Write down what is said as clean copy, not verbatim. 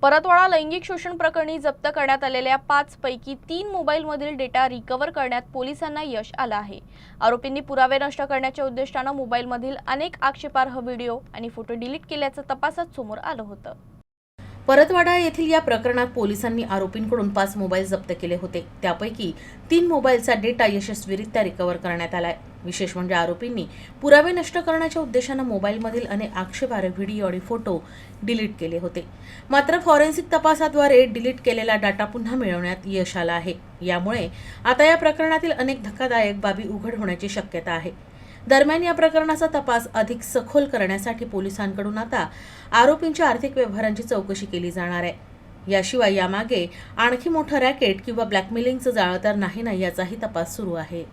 परतवाडा लैंगिक शोषण प्रकरणी जप्त करण्यात आलेल्या 5 पैकी 3 मोबाईलमधील डेटा रिकव्हर करण्यात पोलिसांना यश आलं आहे। आरोपींनी पुरावे नष्ट करण्याच्या उद्देशाने मोबाईलमधील अनेक आक्षेपार्ह व्हिडिओ आणि फोटो डिलीट केल्याचं तपासात समोर आलं होतं। परतवाडा येथील या प्रकरणात पोलिसांनी आरोपींकडून 5 मोबाईल जप्त केले होते। त्यापैकी 3 मोबाईलचा डेटा यशस्वीरित्या रिकव्हर करण्यात आलाय। विशेष म्हणजे आरोपींनी पुरावे नष्ट करण्याच्या उद्देशाने मोबाईलमधील अनेक आक्षेपार्ह व्हिडिओ आणि फोटो डिलीट केले होते। मात्र फॉरेन्सिक तपासाद्वारे डिलीट केलेला डाटा पुन्हा मिळवण्यात यश आलं आहे। यामुळे आता या प्रकरणातील अनेक धक्कादायक बाबी उघड होण्याची शक्यता आहे। दरम्यान या प्रकरणाचा तपास अधिक सखोल करण्यासाठी पोलिसांकडून आता आरोपींच्या आर्थिक व्यवहारांची चौकशी केली जाणार आहे। याशिवाय यामागे आणखी मोठं रॅकेट किंवा ब्लॅकमेलिंगचं जाळं तर नाही याचाही तपास सुरू आहे।